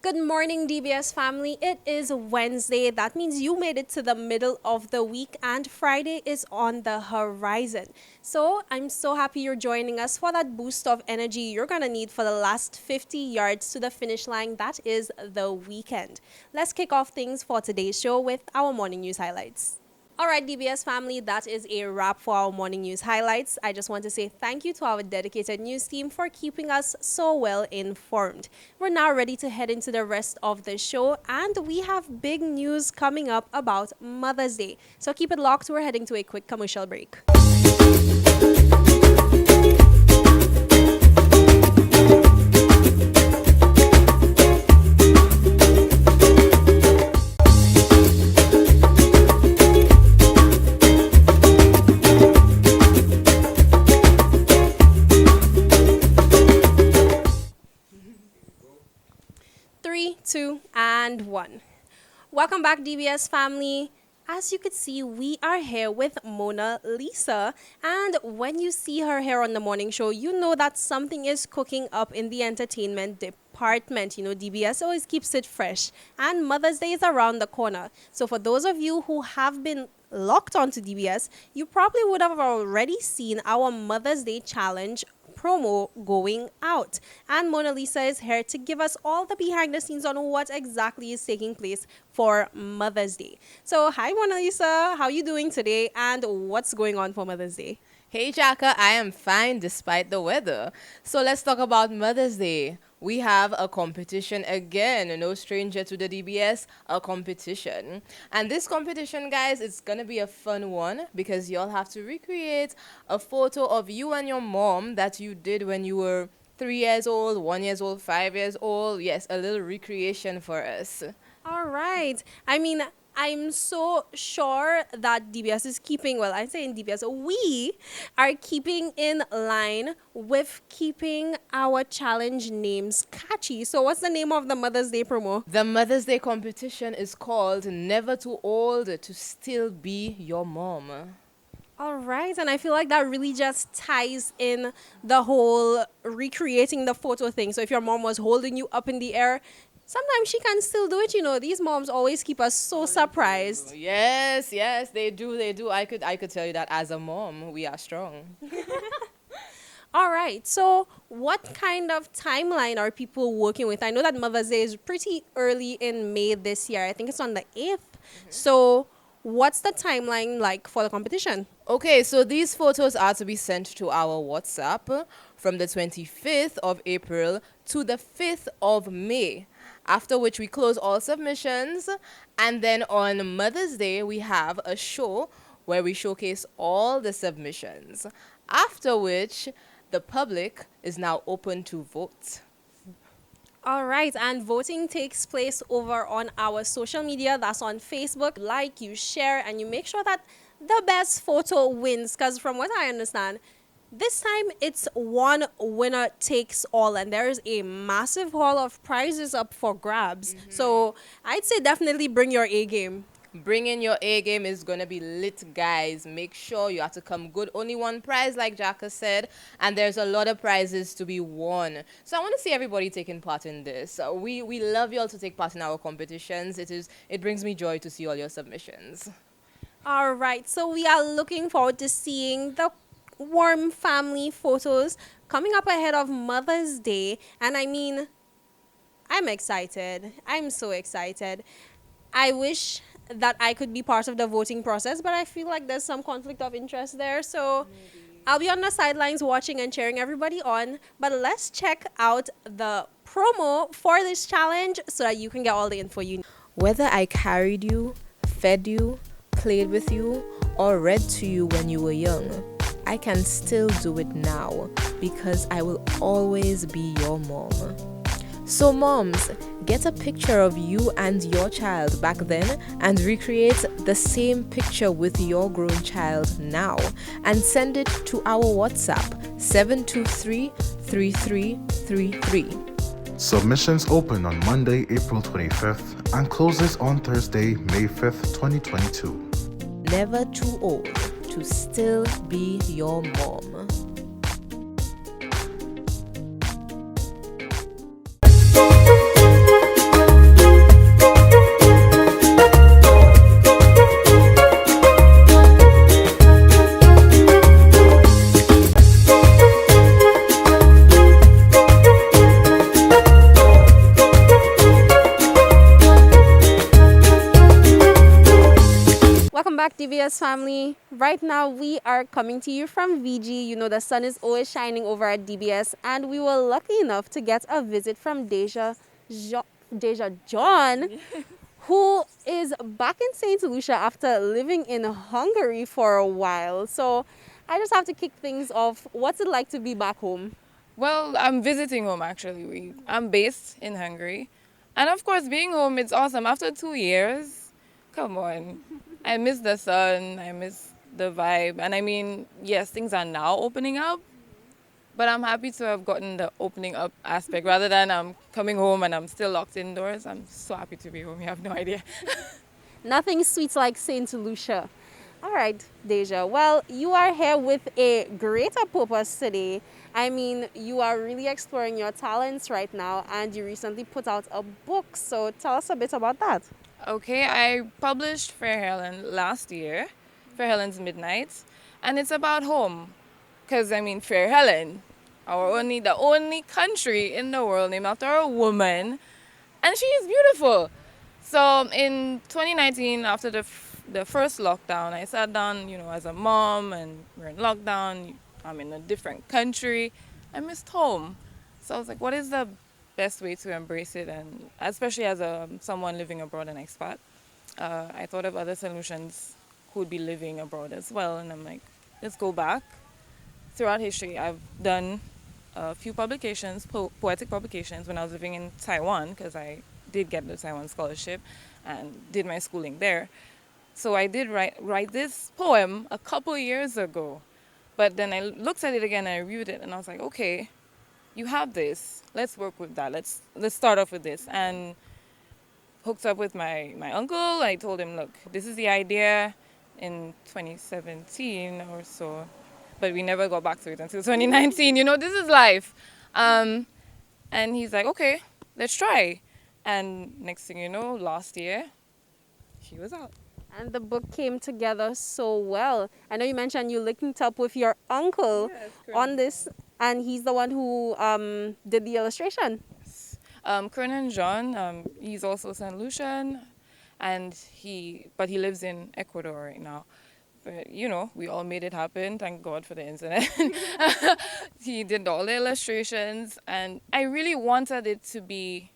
Good morning, DBS family. It is Wednesday. That means you made it to the middle of the week, and Friday is on the horizon. So, I'm so happy you're joining us for that boost of energy you're going to need for the last 50 yards to the finish line. That is the weekend. Let's kick off things for today's show with our morning news highlights. All right, DBS family, that is a wrap for our morning news highlights. I just want to say thank you to our dedicated news team for keeping us so well informed. We're now ready to head into the rest of the show, and we have big news coming up about Mother's Day. So keep it locked. We're heading to a quick commercial break. 3, 2, and 1. Welcome back, DBS family. As you could see, we are here with Mona Lisa. And when you see her here on the morning show, you know that something is cooking up in the entertainment department. You know, DBS always keeps it fresh. And Mother's Day is around the corner. So for those of you who have been locked onto DBS, you probably would have already seen our Mother's Day challenge promo going out. And Mona Lisa is here to give us all the behind the scenes on what exactly is taking place for Mother's Day. So, hi Mona Lisa, how are you doing today and what's going on for Mother's Day? Hey Jaka, I am fine despite the weather. So let's talk about Mother's Day. We have a competition again, no stranger to the DBS, a competition. And this competition, guys, it's gonna be a fun one because y'all have to recreate a photo of you and your mom that you did when you were 3 years old, 1 year old, 5 years old. Yes, a little recreation for us. All right. I'm so sure that DBS is keeping, well, I'm saying DBS, we are keeping in line with keeping our challenge names catchy. So, what's the name of the Mother's Day promo? The Mother's Day competition is called Never Too Old to Still Be Your Mom. All right, and I feel like that really just ties in the whole recreating the photo thing. So if your mom was holding you up in the air, sometimes she can still do it. You know, these moms always keep us so surprised. Yes, yes, they do, they do. I could tell you that as a mom, we are strong. All right, so what kind of timeline are people working with? I know that Mother's Day is pretty early in May this year. I think it's on the 8th. So what's the timeline like for the competition? Okay, so these photos are to be sent to our WhatsApp from the 25th of April to the 5th of May. After which we close all submissions, and then on Mother's Day we have a show where we showcase all the submissions. After which the public is now open to vote. All right, and voting takes place over on our social media. That's on Facebook. Like, you share, and you make sure that the best photo wins. Because from what I understand, this time it's one winner takes all, and there's a massive haul of prizes up for grabs. So I'd say definitely bring your A game. Bringing your A game is going to be lit, guys. Make sure you have to come good. Only one prize, like Jaka said, and there's a lot of prizes to be won. So I want to see everybody taking part in this. We love you all to take part in our competitions. It brings me joy to see all your submissions. All right, so we are looking forward to seeing the warm family photos coming up ahead of Mother's Day. And I'm excited. I'm so excited. I wish that I could be part of the voting process, but I feel like there's some conflict of interest there. So I'll be on the sidelines watching and cheering everybody on. But let's check out the promo for this challenge so that you can get all the info you need. Whether I carried you, fed you, played with you, or read to you when you were young, I can still do it now because I will always be your mom. So moms, get a picture of you and your child back then and recreate the same picture with your grown child now and send it to our WhatsApp 723-3333. Submissions open on Monday, April 25th and closes on Thursday, May 5th, 2022. Never too old to still be your mom. DBS family. Right now, we are coming to you from VG. You know, the sun is always shining over at DBS, and we were lucky enough to get a visit from Deja John, who is back in St. Lucia after living in Hungary for a while. So I just have to kick things off. What's it like to be back home? Well, I'm visiting home actually. I'm based in Hungary. And of course, being home, it's awesome. After 2 years, come on. I miss the sun, I miss the vibe. And I mean, yes, things are now opening up, but I'm happy to have gotten the opening up aspect rather than I'm coming home and I'm still locked indoors. I'm so happy to be home. You have no idea. Nothing sweet like St. Lucia. All right, Deja. Well, you are here with a greater purpose today. I mean, you are really exploring your talents right now, and you recently put out a book. So tell us a bit about that. Okay, I published Fair Helen last year, Fair Helen's Midnight, and it's about home. Because, I mean, Fair Helen, the only country in the world named after a woman, and she is beautiful. So in 2019, after the first lockdown, I sat down, as a mom, and we're in lockdown. I'm in a different country. I missed home. So I was like, what is the best way to embrace it? And especially as someone living abroad, an expat, I thought of other solutions who would be living abroad as well. And I'm like, let's go back. Throughout history, I've done a few publications, poetic publications, when I was living in Taiwan, because I did get the Taiwan scholarship and did my schooling there. So I did write this poem a couple years ago. But then I looked at it again and I reviewed it and I was like, okay, you have this. Let's work with that. Let's start off with this. And hooked up with my uncle. I told him, look, this is the idea in 2017 or so. But we never got back to it until 2019. This is life. And he's like, okay, let's try. And next thing you know, last year, she was out. And the book came together so well. I know you mentioned you linked up with your uncle on this, and he's the one who did the illustration. Kernan John, he's also St. Lucian, but he lives in Ecuador right now. But, we all made it happen. Thank God for the internet. He did all the illustrations, and I really wanted it to be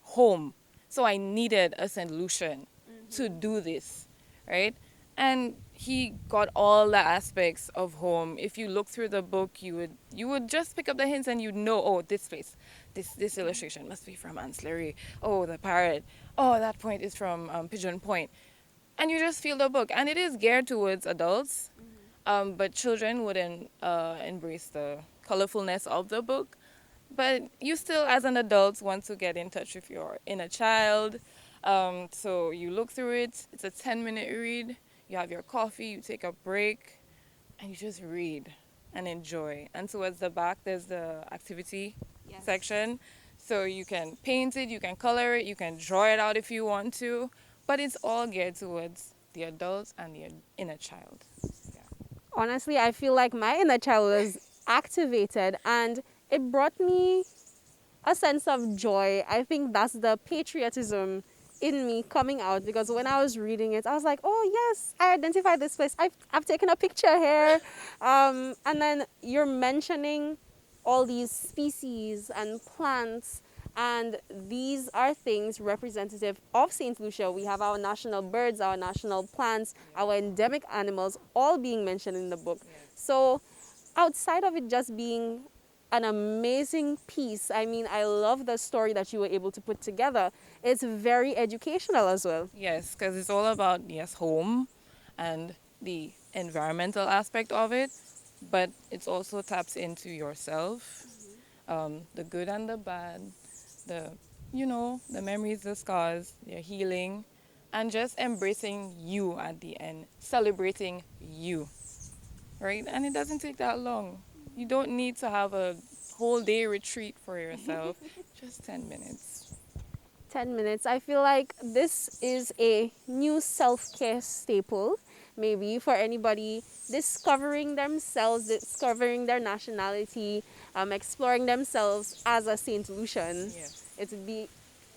home. So I needed a St. Lucian to do this, right? And he got all the aspects of home. If you look through the book, you would just pick up the hints and you'd know, oh, this place, this illustration must be from Ancillary. Oh, the parrot. Oh, that point is from Pigeon Point. And you just feel the book. And it is geared towards adults, but children wouldn't embrace the colorfulness of the book. But you still, as an adult, want to get in touch with your inner child. So you look through it. It's a 10-minute read. You have your coffee, you take a break, and you just read and enjoy. And towards the back, there's the activity section. So you can paint it, you can color it, you can draw it out if you want to. But it's all geared towards the adults and the inner child. Yeah. Honestly, I feel like my inner child was activated, and it brought me a sense of joy. I think that's the patriotism in me coming out, because when I was reading it, I was like, oh yes, I identify this place. I've taken a picture here. And then you're mentioning all these species and plants, and these are things representative of St. Lucia. We have our national birds, our national plants, our endemic animals, all being mentioned in the book. So outside of it just being an amazing piece, I mean, I love the story that you were able to put together. It's very educational as well. Yes, because it's all about, home and the environmental aspect of it, but it also taps into yourself, the good and the bad, the memories, the scars, your healing, and just embracing you at the end, celebrating you, right? And it doesn't take that long. You don't need to have a whole day retreat for yourself, just 10 minutes. 10 minutes. I feel like this is a new self-care staple, maybe for anybody discovering themselves, discovering their nationality, exploring themselves as a St. Lucian. Yes. It would be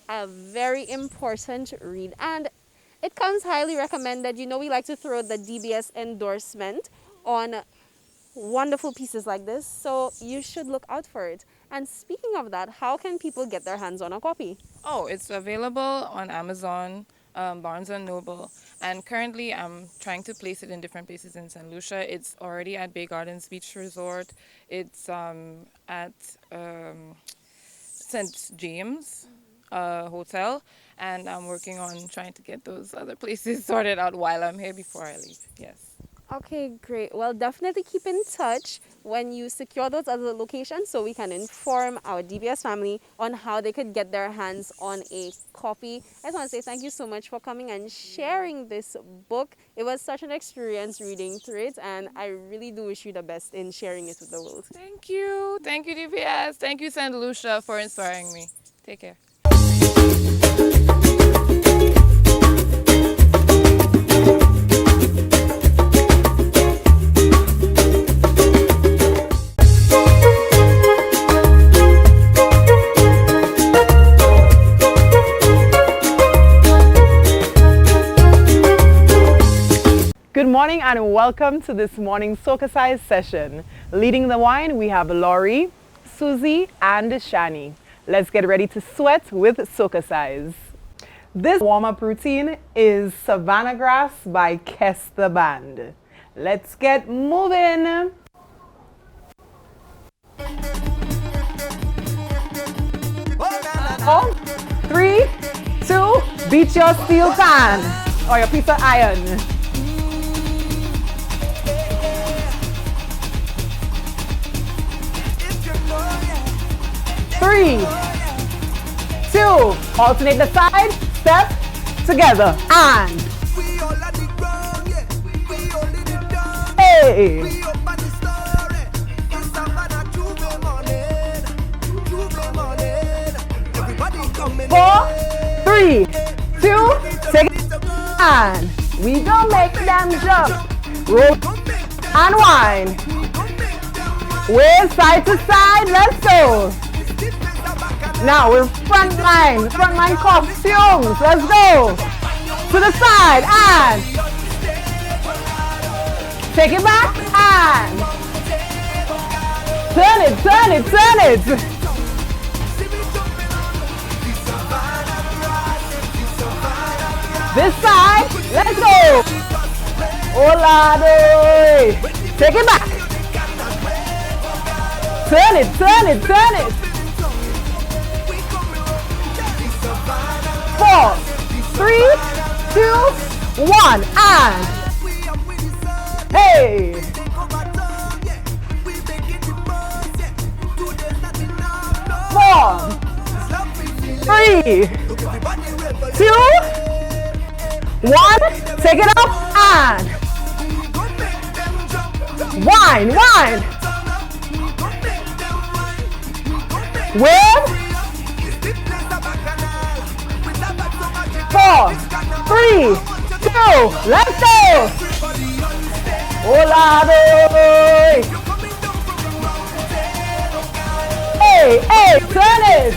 a very important read. And it comes highly recommended. You know, we like to throw the DBS endorsement on wonderful pieces like this, so you should look out for it. And speaking of that, how can people get their hands on a copy? Oh, it's available on Amazon, Barnes and Noble, and currently I'm trying to place it in different places in St. Lucia. It's already at Bay Gardens Beach Resort. It's at St. James Hotel, and I'm working on trying to get those other places sorted out while I'm here before I leave. Yes. Okay, great. Well, definitely keep in touch when you secure those other locations so we can inform our DBS family on how they could get their hands on a copy. I just want to say thank you so much for coming and sharing this book. It was such an experience reading through it, and I really do wish you the best in sharing it with the world. Thank you. Thank you, DBS. Thank you, St. Lucia, for inspiring me. Take care. Good morning and welcome to this morning's Soca Size session. Leading the wine, we have Laurie, Susie, and Shani. Let's get ready to sweat with Soca Size. This warm-up routine is Savannah Grass by Kes the Band. Let's get moving. 4, 3, 2, beat your steel pan or your piece of iron. 3, 2, alternate the side, step, together, and hey. 4, 3, 2, take it, and we gon' make them jump, roll and wind, way side to side, let's go. Now we're frontline costumes. Let's go to the side and take it back and turn it, turn it, turn it. This side, let's go. Olado. Take it back. Turn it, turn it, turn it. 4, 3, 2, 1, and hey! 4, 3, 2, 1, take it up and wind, wind. With 4, 3, 2, let's go! Olado! Hey, hey, turn it!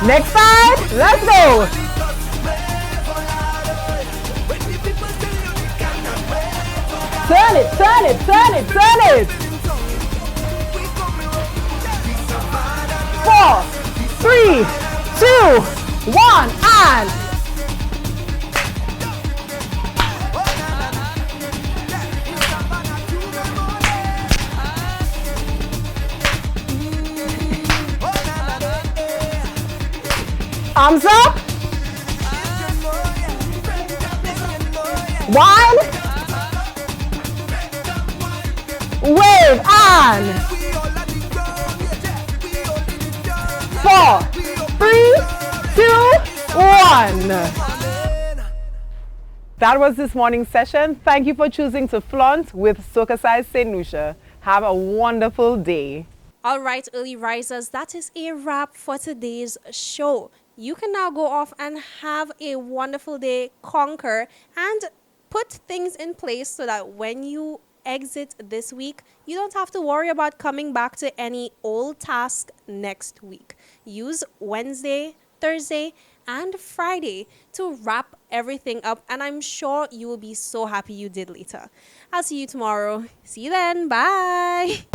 Next side, let's go! Turn it, turn it, turn it, turn it! 4, 3, 2, 1, and arms up. 1, wave and 4, 3, 2, 1. That was this morning's session. Thank you for choosing to flaunt with Soca Size St. Lucia. Have a wonderful day. All right, early risers, that is a wrap for today's show. You can now go off and have a wonderful day, conquer, and put things in place so that when you exit this week, you don't have to worry about coming back to any old task next week. use Wednesday, Thursday, and Friday to wrap everything up, and I'm sure you will be so happy you did later. I'll see you tomorrow. See you then. Bye.